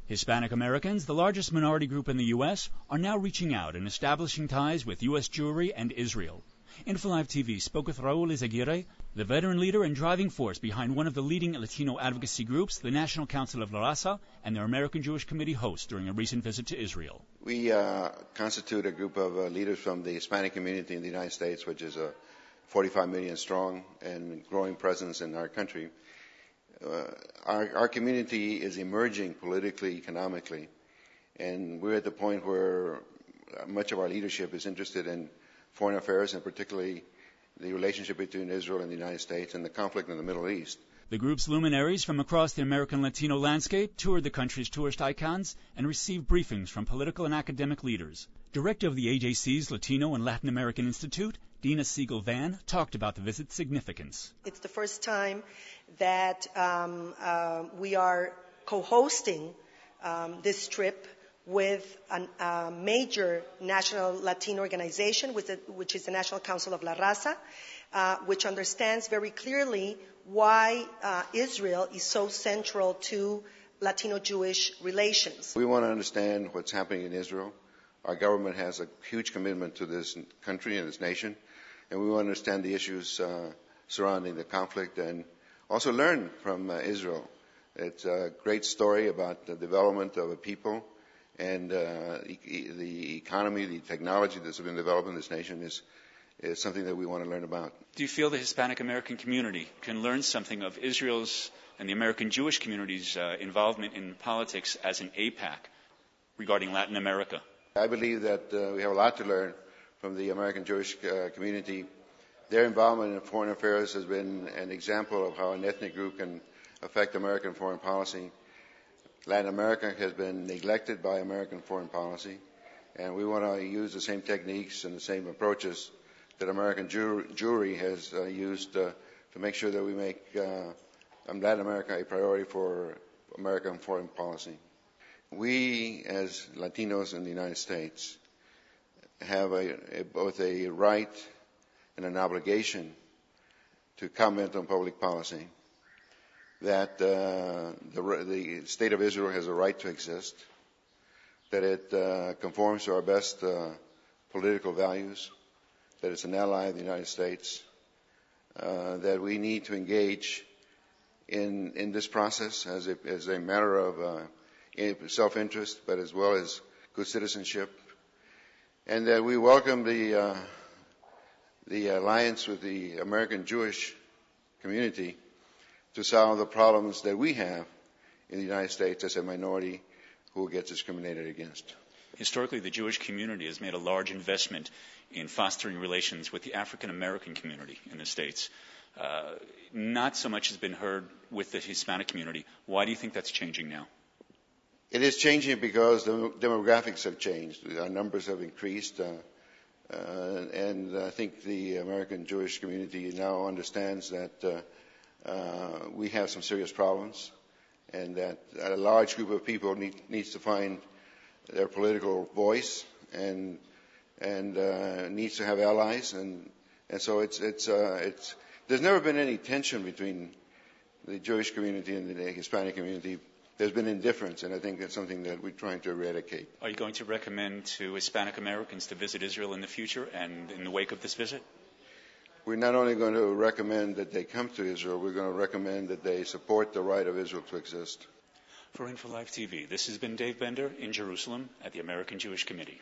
Hispanic Americans, the largest minority group in the U.S., are now reaching out and establishing ties with U.S. Jewry and Israel. InfoLive TV spoke with Raul Izaguirre, the veteran leader and driving force behind one of the leading Latino advocacy groups, the National Council of La Raza, and their American Jewish Committee host during a recent visit to Israel. We constitute a group of leaders from the Hispanic community in the United States, which is 45 million strong and growing presence in our country. Our community is emerging politically, economically, and we're at the point where much of our leadership is interested in foreign affairs, and particularly the relationship between Israel and the United States and the conflict in the Middle East. The group's luminaries from across the American Latino landscape toured the country's tourist icons and received briefings from political and academic leaders. Director of the AJC's Latino and Latin American Institute, Dina Siegel-Van, talked about the visit's significance. It's the first time that we are co-hosting this trip with a major national Latino organization, which is the National Council of La Raza, which understands very clearly why Israel is so central to Latino-Jewish relations. We want to understand what's happening in Israel. Our government has a huge commitment to this country and this nation, and we want to understand the issues surrounding the conflict and also learn from Israel. It's a great story about the development of a people, and the economy, the technology that's been developed in this nation is something that we want to learn about. Do you feel the Hispanic American community can learn something of Israel's and the American Jewish community's involvement in politics as an APAC regarding Latin America? I believe that we have a lot to learn from the American Jewish community. Their involvement in foreign affairs has been an example of how an ethnic group can affect American foreign policy. Latin America has been neglected by American foreign policy, and we want to use the same techniques and the same approaches that American Jewry has used to make sure that we make Latin America a priority for American foreign policy. We, as Latinos in the United States, have both a right and an obligation to comment on public policy, that the State of Israel has a right to exist, that it conforms to our best political values, that it's an ally of the United States, that we need to engage in this process as a matter of self-interest, but as well as good citizenship, and that we welcome the alliance with the American Jewish community to solve the problems that we have in the United States as a minority who gets discriminated against. Historically, the Jewish community has made a large investment in fostering relations with the African American community in the States. Not so much has been heard with the Hispanic community. Why do you think that's changing now? It is changing because the demographics have changed. Our numbers have increased, and I think the American Jewish community now understands that we have some serious problems, and that a large group of people needs to find their political voice and needs to have allies, and so there's never been any tension between the Jewish community and the Hispanic community. There's been indifference, and I think that's something that we're trying to eradicate. Are you going to recommend to Hispanic Americans to visit Israel in the future and in the wake of this visit? We're not only going to recommend that they come to Israel, we're going to recommend that they support the right of Israel to exist. For InfoLive TV, this has been Dave Bender in Jerusalem at the American Jewish Committee.